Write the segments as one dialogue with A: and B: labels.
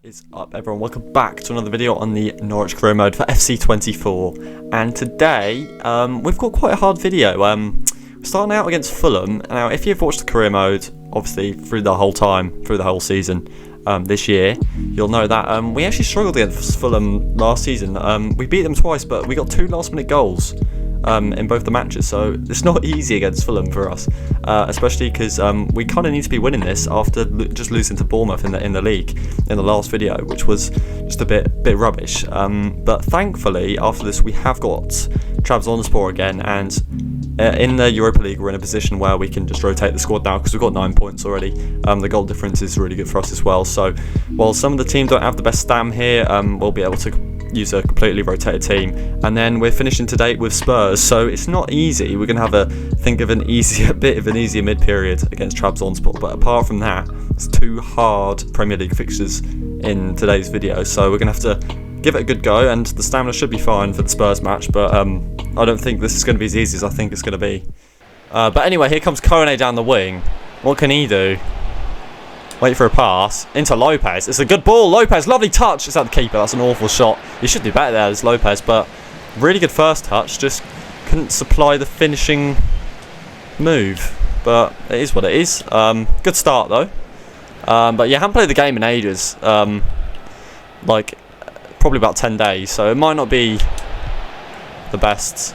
A: Is up, everyone? Welcome back to another video on the Norwich career mode for FC24. And today we've got quite a hard video. We're starting out against Fulham. Now if you've watched the career mode obviously through the whole season this year, you'll know that we actually struggled against Fulham last season. We beat them twice, but we got 2 last minute goals in both the matches, so it's not easy against Fulham for us, especially because we kind of need to be winning this after just losing to Bournemouth in the league in the last video, which was just a bit rubbish. But thankfully after this we have got Trabzonspor again, and in the Europa League we're in a position where we can just rotate the squad now because we've got 9 points already. The goal difference is really good for us as well, so while some of the team don't have the best stam here, we'll be able to use a completely rotated team. And then we're finishing today with Spurs, so it's not easy. We're going to have a bit of an easier mid-period against Trabzonspor, but apart from that it's 2 hard Premier League fixtures in today's video, so we're going to have to give it a good go, and the stamina should be fine for the Spurs match, but I don't think this is going to be as easy as I think it's going to be. But anyway, here comes Kone down the wing. What can he do? Wait for a pass into Lopez. It's a good ball. Lopez, lovely touch. It's at the keeper. That's an awful shot. You should do better there as Lopez, but really good first touch. Just couldn't supply the finishing move. But it is what it is. Good start though. But yeah, I haven't played the game in ages. Like probably about 10 days. So it might not be the best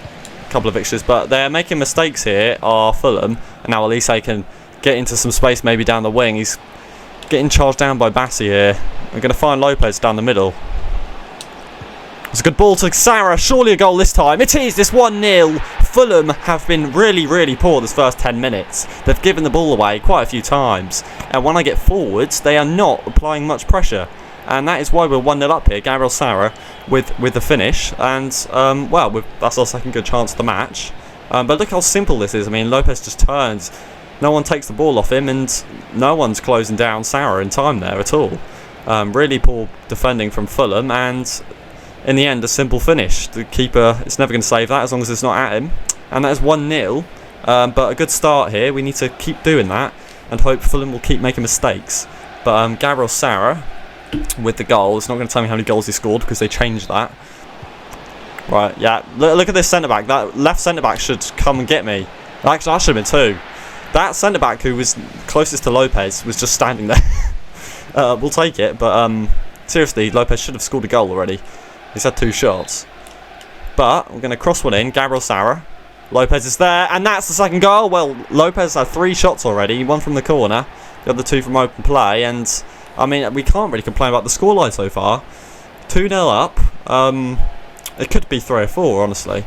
A: couple of fixtures, but they're making mistakes here. Are Fulham, and now Elise can get into some space maybe down the wing. He's getting charged down by Bassi here. We're going to find Lopez down the middle. It's a good ball to Sarah. Surely a goal this time. It is. This 1-0. Fulham have been really poor this first 10 minutes. They've given the ball away quite a few times. And when I get forwards, they are not applying much pressure. And that is why we're 1-0 up here. Gabriel Sarah with the finish. And, well, that's our second good chance of the match. But look how simple this is. I mean, Lopez just turns. No one takes the ball off him, and no one's closing down Sarah in time there at all. Really poor defending from Fulham, and in the end a simple finish. The keeper is never going to save that as long as it's not at him, and that is 1-0. But a good start here. We need to keep doing that and hope Fulham will keep making mistakes. But Gabriel Sarah with the goal. It's not going to tell me how many goals he scored because they changed that. Right, yeah, look at this centre-back. That left centre-back should come and get me. Actually, that should have been 2. That centre-back who was closest to Lopez was just standing there. We'll take it, but seriously, Lopez should have scored a goal already. He's had 2 shots. But we're going to cross one in. Gabriel Sarah. Lopez is there, and that's the second goal. Well, Lopez had 3 shots already. 1 from the corner, the other 2 from open play. And, I mean, we can't really complain about the scoreline so far. 2-0 up. It could be 3 or 4, honestly.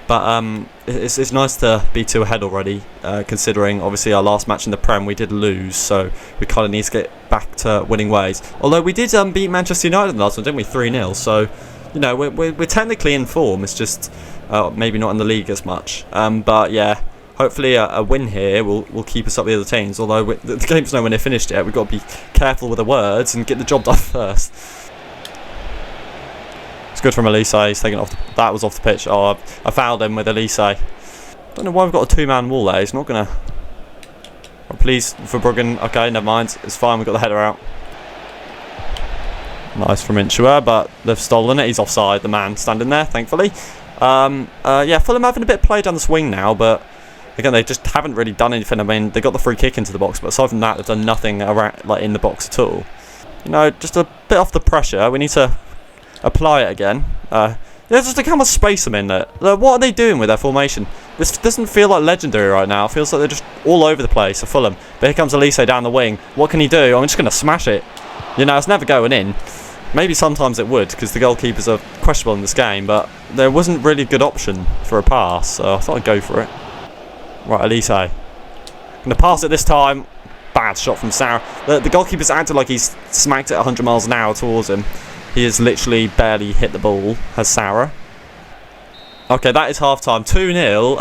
A: But it's nice to be 2 ahead already, considering obviously our last match in the Prem we did lose, so we kind of need to get back to winning ways. Although we did beat Manchester United in the last one, didn't we? 3-0, so you know we're technically in form. It's just maybe not in the league as much. But yeah, hopefully a win here will keep us up with the other teams. Although the game's nowhere near finished yet, we've got to be careful with the words and get the job done first. It's good from Elise. He's taken off. That was off the pitch. Oh, I fouled him with Elise. Don't know why we've got a 2-man wall there. He's not gonna. Oh, please for Bruggen. Okay, never mind. It's fine. We've got the header out. Nice from Insua, but they've stolen it. He's offside. The man standing there, thankfully. Yeah, Fulham having a bit of play down the swing now, but again they just haven't really done anything. I mean, they got the free kick into the box, but aside from that, they've done nothing around, like in the box at all. You know, just a bit off the pressure. We need to apply it again. Just look how much space I'm in there. What are they doing with their formation? This doesn't feel like legendary right now. It feels like they're just all over the place for Fulham. But here comes Elise down the wing. What can he do? I'm just going to smash it. You know, it's never going in. Maybe sometimes it would because the goalkeepers are questionable in this game, but there wasn't really a good option for a pass, so I thought I'd go for it. Right, Elise. Going to pass it this time. Bad shot from Sarah. The goalkeeper's acted like he's smacked it 100 miles an hour towards him. He has literally barely hit the ball, has Sarah. Okay, that is half-time. 2-0.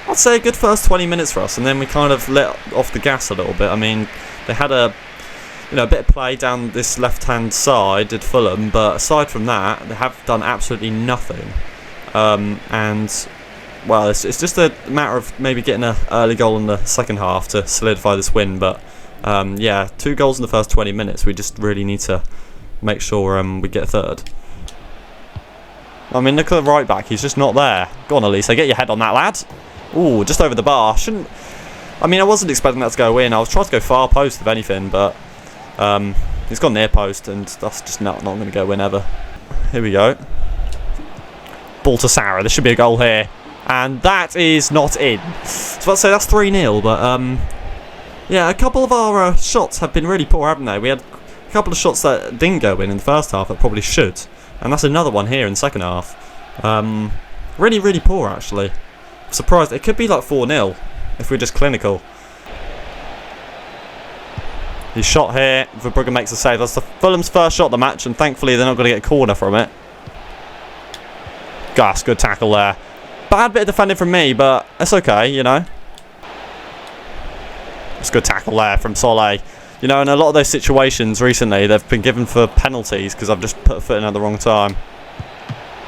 A: I'd say a good first 20 minutes for us, and then we kind of let off the gas a little bit. I mean, they had a bit of play down this left-hand side, did Fulham, but aside from that, they have done absolutely nothing. And, well, it's just a matter of maybe getting an early goal in the second half to solidify this win, but, yeah, 2 goals in the first 20 minutes. We just really need to make sure we get a third. I mean, look at the right back. He's just not there. Go on, Elise. Get your head on that, lad. Ooh, just over the bar. I mean, I wasn't expecting that to go in. I was trying to go far post, if anything, but he's gone near post, and that's just not going to go in ever. Here we go. Ball to Sarah. There should be a goal here. And that is not in. I was about to say that's 3-0, but yeah, a couple of our shots have been really poor, haven't they? We had a couple of shots that didn't go in the first half that probably should. And that's another one here in the second half. Really, really poor, actually. I'm surprised. It could be like 4-0 if we're just clinical. He's shot here. Verbrugge makes a save. That's the Fulham's first shot of the match, and thankfully they're not going to get a corner from it. Gosh, good tackle there. Bad bit of defending from me, but it's okay, you know. It's a good tackle there from Solé. You know, in a lot of those situations recently, they've been given for penalties because I've just put a foot in at the wrong time.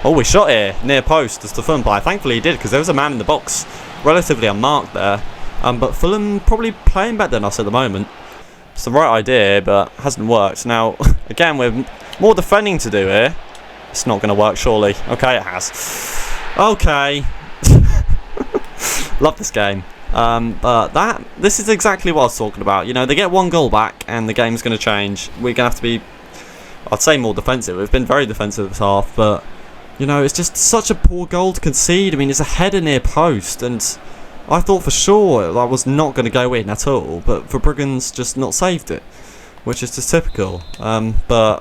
A: Oh, we shot here, near post, as the Fulham player. Thankfully he did, because there was a man in the box, relatively unmarked there. But Fulham probably playing better than us at the moment. It's the right idea, but hasn't worked. Now, again, we're more defending to do here. It's not going to work, surely. Okay, it has. Okay. Love this game. But this is exactly what I was talking about. You know, they get one goal back and the game's going to change. We're going to have to be, I'd say, more defensive. We've been very defensive this half, but, you know, it's just such a poor goal to concede. I mean, it's a header near post, and I thought for sure that was not going to go in at all, but Verbruggen's just not saved it, which is just typical. But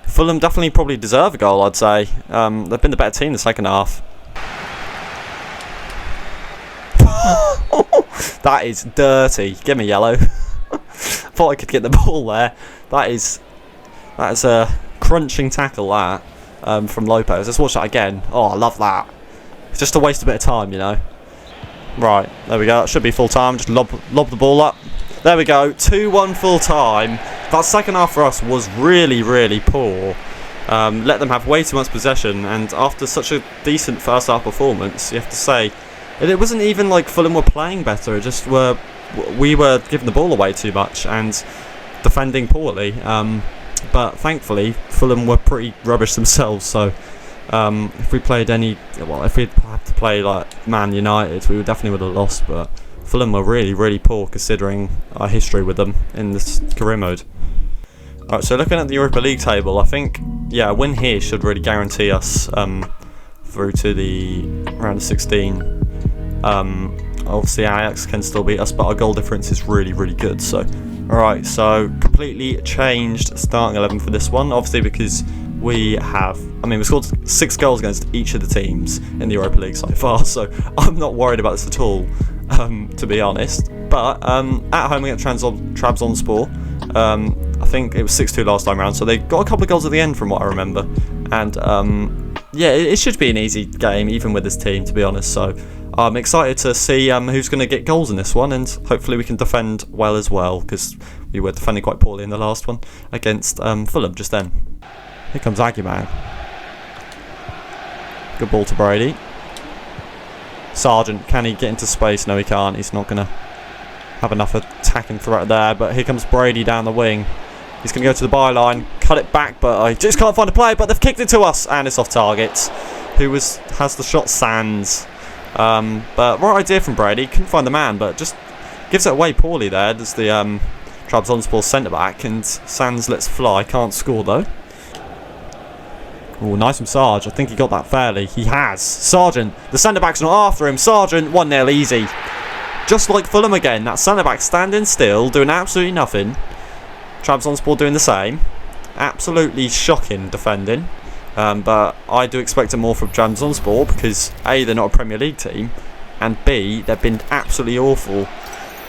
A: Fulham definitely probably deserve a goal, I'd say. They've been the better team in the second half. That is dirty. Give me yellow. Thought I could get the ball there. That is a crunching tackle, that, from Lopez. Let's watch that again. Oh, I love that. It's just a waste of a bit of time, you know. Right, there we go. It should be full time. Just lob the ball up. There we go. 2-1 full time. That second half for us was really, really poor. Let them have way too much possession, and after such a decent first half performance, you have to say, it wasn't even like Fulham were playing better. It just we were giving the ball away too much and defending poorly. But thankfully, Fulham were pretty rubbish themselves. So if we played if we'd had to play like Man United, we definitely would have lost. But Fulham were really, really poor considering our history with them in this career mode. Alright, so looking at the Europa League table, I think, yeah, a win here should really guarantee us through to the round of 16. Obviously Ajax can still beat us, but our goal difference is really, really good. So, alright, so completely changed starting 11 for this one, obviously because we scored 6 goals against each of the teams in the Europa League so far, so I'm not worried about this at all, to be honest. But at home against Trabzonspor, I think it was 6-2 last time round, so they got a couple of goals at the end from what I remember. And yeah, it should be an easy game, even with this team, to be honest. So I'm excited to see who's going to get goals in this one, and hopefully we can defend well as well, because we were defending quite poorly in the last one against Fulham just then. Here comes Aguiman. Good ball to Brady. Sargent, can he get into space? No, he can't. He's not going to have enough attacking threat there, but here comes Brady down the wing. He's going to go to the byline, cut it back, but I just can't find a player, but they've kicked it to us, and it's off target. Who has the shot? Sands. But right idea from Brady, couldn't find the man, but just gives it away poorly there. There's the Trabzonspor centre-back, and Sands lets fly, can't score though. Oh, nice from Sarge. I think he got that fairly. He has. Sargent, the centre-back's not after him. Sargent, 1-0 easy. Just like Fulham again, that centre-back standing still, doing absolutely nothing. Trabzonspor doing the same. Absolutely shocking defending. But I do expect it more from Trabzonspor because A, they're not a Premier League team, and B, they've been absolutely awful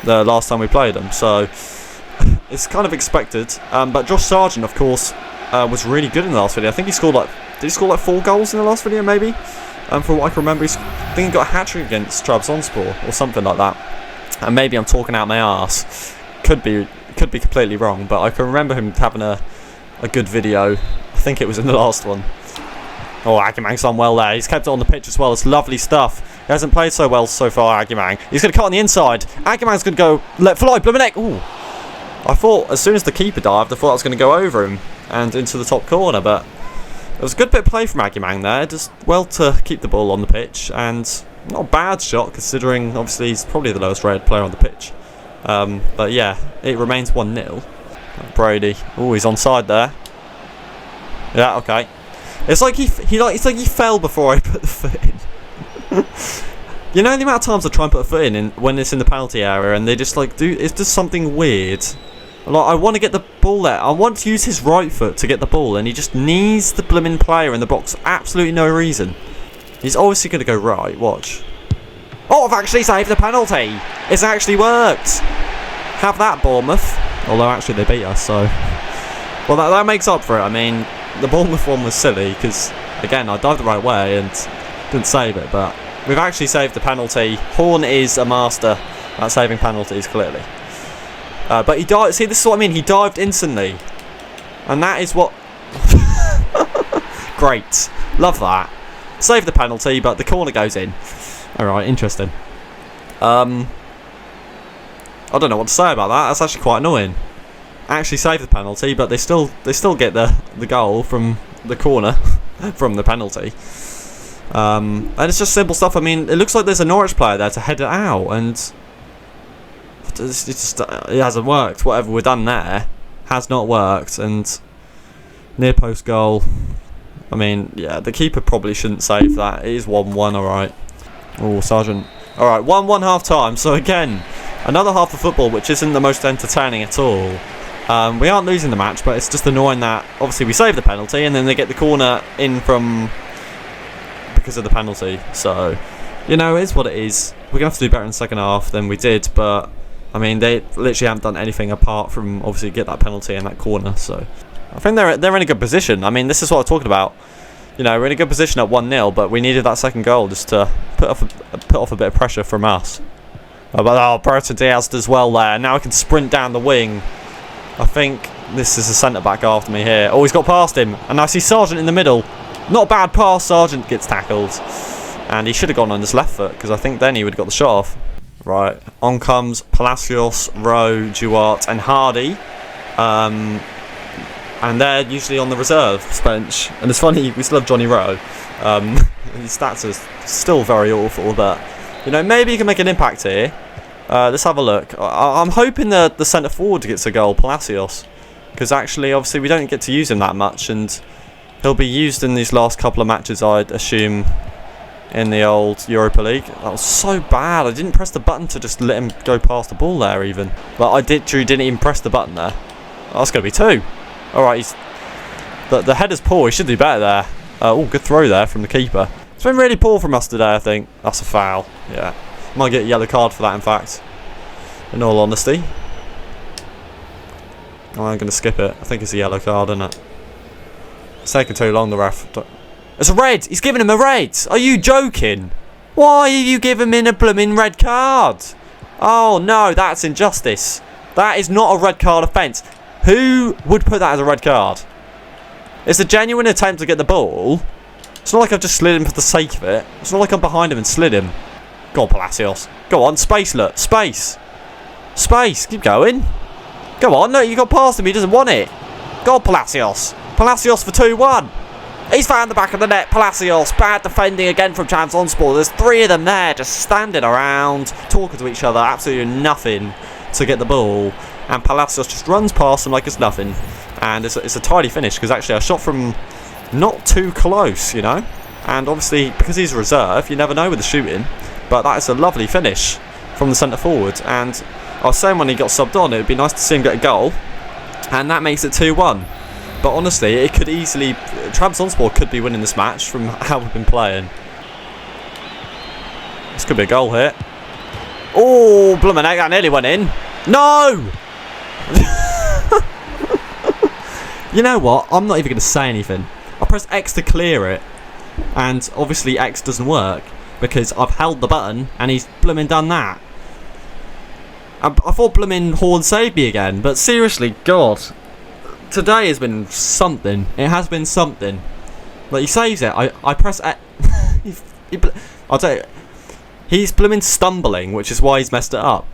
A: the last time we played them. So it's kind of expected. But Josh Sargent, of course, was really good in the last video. I think he scored did he score like 4 goals in the last video maybe? From what I can remember, I think he got a hat-trick against Trabzonspor or something like that. And maybe I'm talking out my arse. Could be completely wrong, but I can remember him having a good video. I think it was in the last one. Oh, Aguiman's done well there. He's kept it on the pitch as well. It's lovely stuff. He hasn't played so well so far, Aguiman. He's going to cut on the inside. Aguiman's going to go let fly. Blumenek. Ooh. I thought as soon as the keeper dived, I thought I was going to go over him. and into the top corner. But it was a good bit of play from Agyemang there, just well to keep the ball on the pitch, and not a bad shot considering obviously he's probably the lowest rated player on the pitch. But yeah, it remains 1-0. Brady, oh, he's onside there. Yeah, okay. It's like he fell before I put the foot in. You know the amount of times I try and put a foot in when it's in the penalty area, and they just like it's just something weird. Like, I want to get the ball there. I want to use his right foot to get the ball, and he just knees the blooming player in the box for absolutely no reason. He's obviously going to go right. Watch. Oh, I've actually saved the penalty. It's actually worked. Have that, Bournemouth. Although actually they beat us, so well that makes up for it. I mean, the Bournemouth one was silly because again I dived the right way and didn't save it, but we've actually saved the penalty. Horn is a master at saving penalties, clearly. But he dived. See, this is what I mean. He dived instantly, and that is what. Great, love that. Save the penalty, but the corner goes in. All right, interesting. I don't know what to say about that. That's actually quite annoying. Actually save the penalty, but they still get the goal from the corner from the penalty. And it's just simple stuff. I mean, it looks like there's a Norwich player there to head it out, and it hasn't worked. Whatever we've done there has not worked, and near post goal. I mean, yeah, the keeper probably shouldn't save that. It is 1-1, all right. Oh, Sargent. All right, 1-1 half time. So again, another half of football which isn't the most entertaining at all. We aren't losing the match, but it's just annoying that obviously we save the penalty and then they get the corner in from because of the penalty. So, you know, it is what it is. We're going to have to do better in the second half than we did, but I mean, they literally haven't done anything apart from obviously get that penalty and that corner. So I think they're in a good position. I mean, this is what I'm talking about. You know, we're in a good position at 1-0, but we needed that second goal just to put off a bit of pressure from us. But Bertrand Diaz does well there. Now I can sprint down the wing. I think this is a centre-back after me here. Oh, he's got past him. And I see Sargent in the middle. Not a bad pass. Sargent gets tackled. And he should have gone on his left foot, because I think then he would have got the shot off. Right, on comes Palacios, Rowe, Duarte and Hardy. And they're usually on the reserve bench. And it's funny, we still have Johnny Rowe. His stats are still very awful, but you know, maybe he can make an impact here. Let's have a look. I'm hoping the centre forward gets a goal, Palacios, because actually, obviously, we don't get to use him that much, and he'll be used in these last couple of matches, I'd assume, in the old Europa League. That was so bad. I didn't press the button to just let him go past the ball there, even. But I didn't even press the button there. Oh, that's going to be 2. All right, the header's poor. He should do better there. Oh, good throw there from the keeper. It's been really poor from us today, I think. That's a foul. Yeah. Might get a yellow card for that, in fact. In all honesty. Oh, I'm going to skip it. I think it's a yellow card, isn't it? It's taking too long, the ref. It's a red! He's giving him a red! Are you joking? Why are you giving him a blooming red card? Oh, no, that's injustice. That is not a red card offence. Who would put that as a red card? It's a genuine attempt to get the ball. It's not like I've just slid him for the sake of it. It's not like I'm behind him and slid him. Go on, Palacios. Go on, space, look. Space. Space. Keep going. Go on. No, you got past him. He doesn't want it. Go on, Palacios. Palacios for 2-1. He's found the back of the net. Palacios. Bad defending again from Trabzonspor. There's 3 of them there just standing around, talking to each other. Absolutely nothing to get the ball. And Palacios just runs past them like it's nothing. And it's a tidy finish, because actually I shot from not too close, you know. And obviously, because he's a reserve, you never know with the shooting. But that is a lovely finish from the centre forward. And I was saying when he got subbed on, it would be nice to see him get a goal. And that makes it 2-1. But honestly, it could easily... Trabzonspor could be winning this match from how we've been playing. This could be a goal here. Oh, blooming heck, that nearly went in. No! You know what? I'm not even going to say anything. I pressed X to clear it. And obviously X doesn't work, because I've held the button and he's blooming done that. I thought blooming Horn saved me again, but seriously, God, today has been something. It has been something. Like, he saves it. I press X. I'll tell you, he's blooming stumbling, which is why he's messed it up.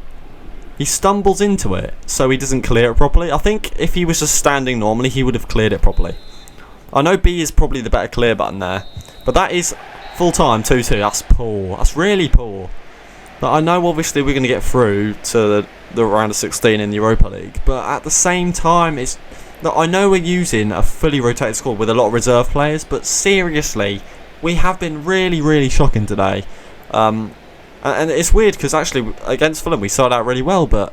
A: he stumbles into it, so he doesn't clear it properly. I think if he was just standing normally, he would have cleared it properly. I know B is probably the better clear button there, but that is full time 2-2. That's poor. That's really poor. But I know obviously we're going to get through to the round of 16 in the Europa League, but at the same time, I know we're using a fully rotated squad with a lot of reserve players, but seriously, we have been really, really shocking today. And it's weird because actually against Fulham we started out really well, but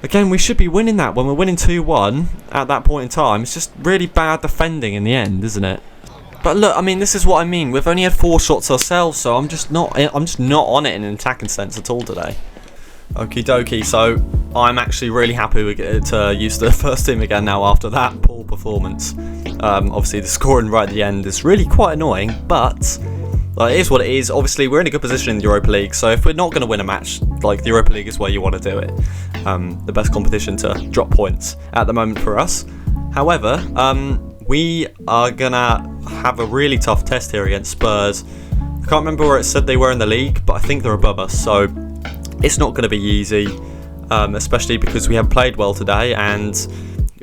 A: again we should be winning that when we're winning 2-1 at that point in time. It's just really bad defending in the end, isn't it? But look, I mean, this is what I mean. We've only had 4 shots ourselves, so I'm just not on it in an attacking sense at all today. Okie dokie, so I'm actually really happy to use the first team again now after that poor performance. Obviously the scoring right at the end is really quite annoying, but it is what it is. Obviously we're in a good position in the Europa League, so if we're not going to win a match, the Europa League is where you want to do it. The best competition to drop points at the moment for us. However, we are going to have a really tough test here against Spurs. I can't remember where it said they were in the league, but I think they're above us, so it's not going to be easy, especially because we haven't played well today, and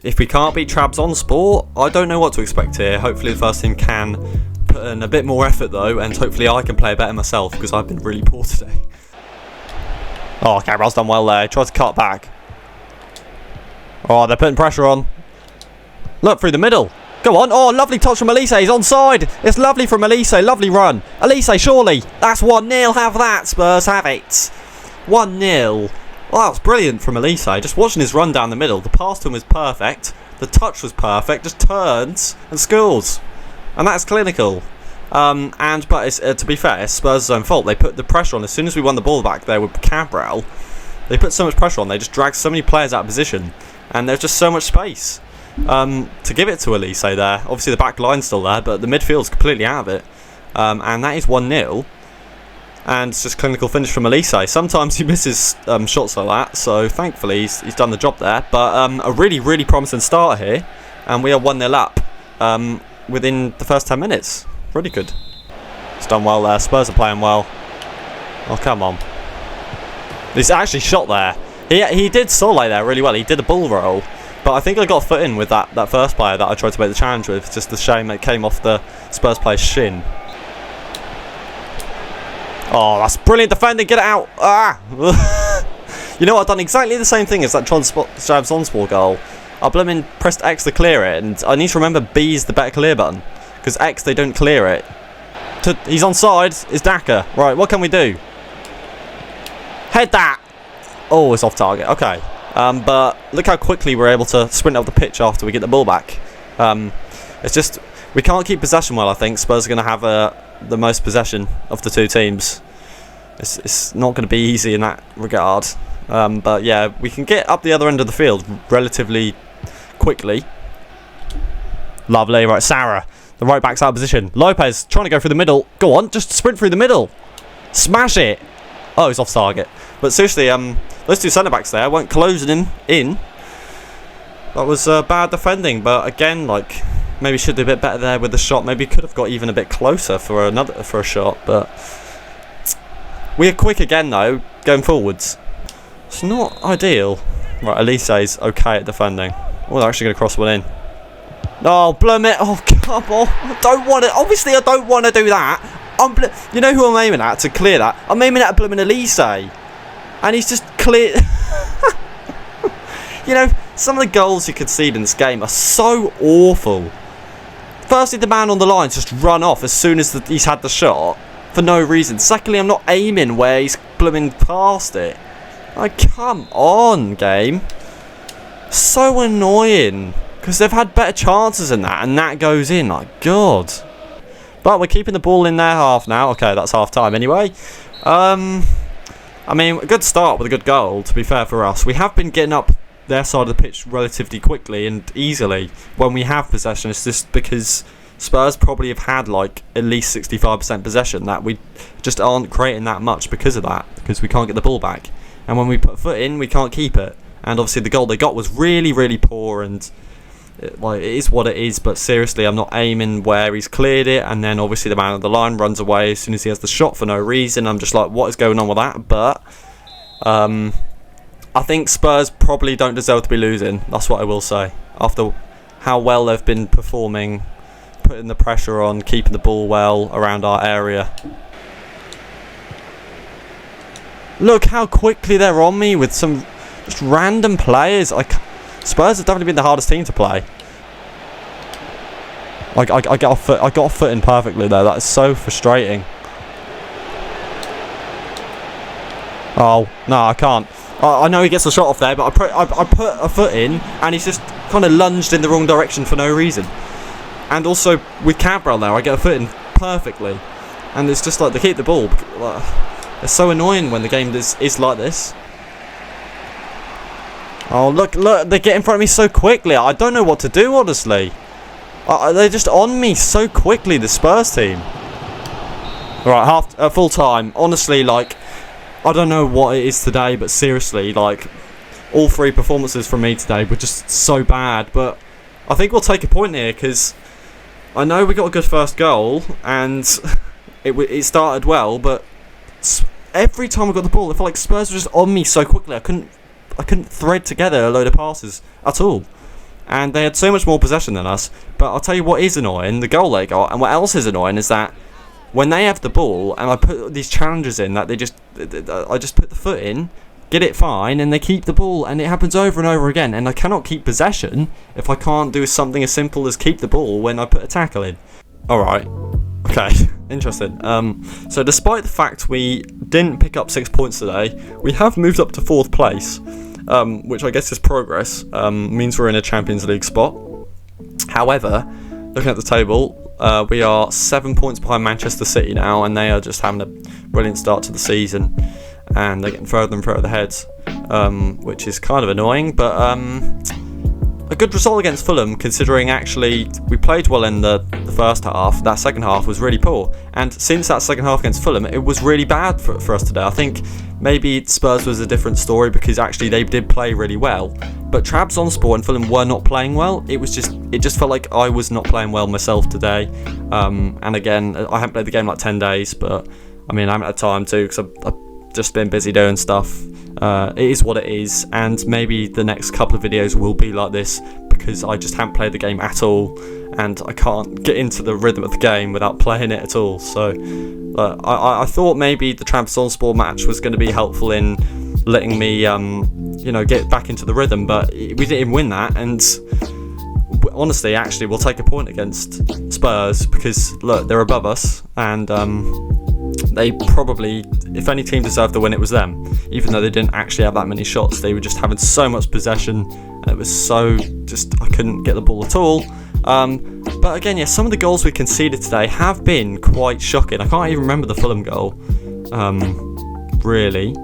A: if we can't beat Trabzonspor, I don't know what to expect here. Hopefully the first team can put in a bit more effort though, and hopefully I can play better myself because I've been really poor today. Oh, Gabriel's done well there. He tried to cut back. Oh, they're putting pressure on. Look, through the middle. Go on. Oh, lovely touch from Elise. He's onside. It's lovely from Elise. Lovely run. Elise, surely. That's 1-0. Have that, Spurs. Have it. 1-0. Oh, that was brilliant from Elise. Just watching his run down the middle. The pass to him was perfect. The touch was perfect. Just turns and scores. And that's clinical. But it's, to be fair, it's Spurs' own fault. They put the pressure on. As soon as we won the ball back there with Cabral, they put so much pressure on. They just dragged so many players out of position. And there's just so much space to give it to Elise there. Obviously the back line's still there, but the midfield's completely out of it. And that is 1-0. And it's just clinical finish from Elise. Sometimes he misses shots like that, so thankfully he's done the job there. But a really, really promising start here. And we are 1-0 up within the first 10 minutes. Really good. It's done well there. Spurs are playing well. Oh, come on. He's actually shot there. He did solo there really well. He did a ball roll. But I think I got a foot in with that first player that I tried to make the challenge with. It's just a shame it came off the Spurs player's shin. Oh, that's brilliant defending. Get it out. Ah! You know what? I've done exactly the same thing as that Trabzonspor goal. I blooming pressed X to clear it, and I need to remember B is the better clear button. Because X, they don't clear it. He's onside. It's Daka. Right, what can we do? Head that. Oh, it's off target. Okay. But look how quickly we're able to sprint up the pitch after we get the ball back. It's just, we can't keep possession well, I think. Spurs are going to have the most possession of the two teams. It's not going to be easy in that regard. But yeah, we can get up the other end of the field relatively quickly. Lovely. Right, Sarah. The right back's out of position. Lopez trying to go through the middle. Go on, just sprint through the middle. Smash it. Oh, he's off target. But seriously, those two centre backs there weren't closing him in. That was bad defending. But again, maybe should do a bit better there with the shot. Maybe could have got even a bit closer for a shot. But we are quick again though, going forwards. It's not ideal. Right, Elise's okay at defending. Oh, they're actually going to cross one in. Oh, bloom it. Oh, come on. I don't want it. Obviously, I don't want to do that. You know who I'm aiming at to clear that? I'm aiming at blooming Elise. And he's just clear. You know, some of the goals you concede in this game are so awful. Firstly, the man on the line's just run off as soon as he's had the shot for no reason. Secondly, I'm not aiming where he's blooming past it. Like, come on, game. So annoying. Because they've had better chances than that, and that goes in. Like, God. But we're keeping the ball in their half now. Okay, that's half time anyway. I mean, a good start with a good goal, to be fair for us. We have been getting up their side of the pitch relatively quickly and easily when we have possession. It's just because Spurs probably have had at least 65% possession, that we just aren't creating that much because of that, because we can't get the ball back. And when we put a foot in, we can't keep it. And obviously the goal they got was really, really poor, and it is what it is. But seriously, I'm not aiming where he's cleared it, and then obviously the man on the line runs away as soon as he has the shot for no reason. I'm just like, what is going on with that? But I think Spurs probably don't deserve to be losing. That's what I will say. After how well they've been performing, putting the pressure on, keeping the ball well around our area. Look how quickly they're on me with some just random players. Spurs have definitely been the hardest team to play. I got off foot in perfectly there. That is so frustrating. Oh no, I can't. I know he gets the shot off there, but I put a foot in, and he's just kind of lunged in the wrong direction for no reason. And also with Cabral now, I get a foot in perfectly, and it's just like they keep the ball. It's so annoying when the game is like this. Oh look, they get in front of me so quickly. I don't know what to do, honestly. They're just on me so quickly, the Spurs team. Right, full time. Honestly, like, I don't know what it is today, but seriously, like, all three performances from me today were just so bad. But I think we'll take a point here, because I know we got a good first goal, and it started well, but every time I got the ball, I felt like Spurs were just on me so quickly. I couldn't thread together a load of passes at all. And they had so much more possession than us. But I'll tell you what is annoying, the goal they got, and what else is annoying is that when they have the ball and I put these challenges in, that I just put the foot in, get it fine, and they keep the ball, and it happens over and over again. And I cannot keep possession if I can't do something as simple as keep the ball when I put a tackle in. Alright, okay, interesting. So despite the fact we didn't pick up 6 points today, we have moved up to 4th place. Which I guess is progress, means we're in a Champions League spot. However, looking at the table, we are 7 points behind Manchester City now, and they are just having a brilliant start to the season, and they're getting further and further ahead, which is kind of annoying, but a good result against Fulham, considering actually we played well in the first half. That second half was really poor, and since that second half against Fulham, it was really bad for us today. I think maybe Spurs was a different story, because actually they did play really well, but Trabzonspor and Fulham were not playing well. It just felt like I was not playing well myself today, and again, I haven't played the game like 10 days, but I mean, I haven't had time to, because I've just been busy doing stuff. It is what it is, and maybe the next couple of videos will be like this, because I just haven't played the game at all, and I can't get into the rhythm of the game without playing it at all. So I thought maybe the Trabzonspor match was going to be helpful in letting me get back into the rhythm, but we didn't win that. And honestly, actually, we'll take a point against Spurs, because look, they're above us, and they probably, if any team deserved the win, it was them. Even though they didn't actually have that many shots, they were just having so much possession, and it was so I couldn't get the ball at all. But again, yeah, some of the goals we conceded today have been quite shocking. I can't even remember the Fulham goal, really.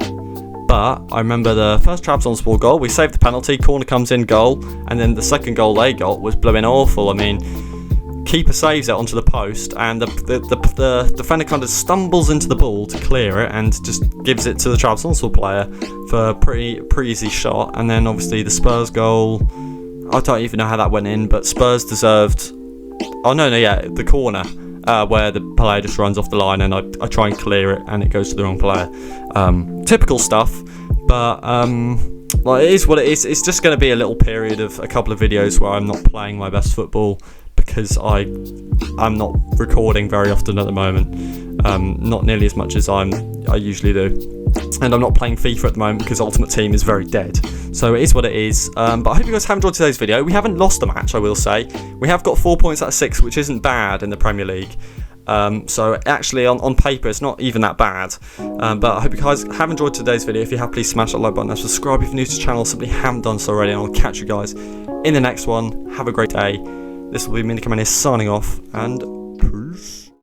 A: But I remember the first Trabzonspor goal, we saved the penalty, corner comes in, goal, and then the second goal they got was blooming awful. I mean, keeper saves it onto the post, and the defender kind of stumbles into the ball to clear it, and just gives it to the Trabzonspor player for a pretty easy shot. And then obviously the Spurs goal, I don't even know how that went in, but Spurs deserved. Oh no, the corner where the player just runs off the line, and I try and clear it, and it goes to the wrong player. Typical stuff, but it is what it is. It's just going to be a little period of a couple of videos where I'm not playing my best football, because I'm not recording very often at the moment, not nearly as much as I usually do. And I'm not playing FIFA at the moment because Ultimate Team is very dead. So it is what it is. But I hope you guys have enjoyed today's video. We haven't lost a match, I will say. We have got 4 points out of 6, which isn't bad in the Premier League. So actually, on paper, it's not even that bad. But I hope you guys have enjoyed today's video. If you have, please smash that like button and subscribe if you're new to the channel. Simply haven't done so already. And I'll catch you guys in the next one. Have a great day. This will be Minikitman signing off, and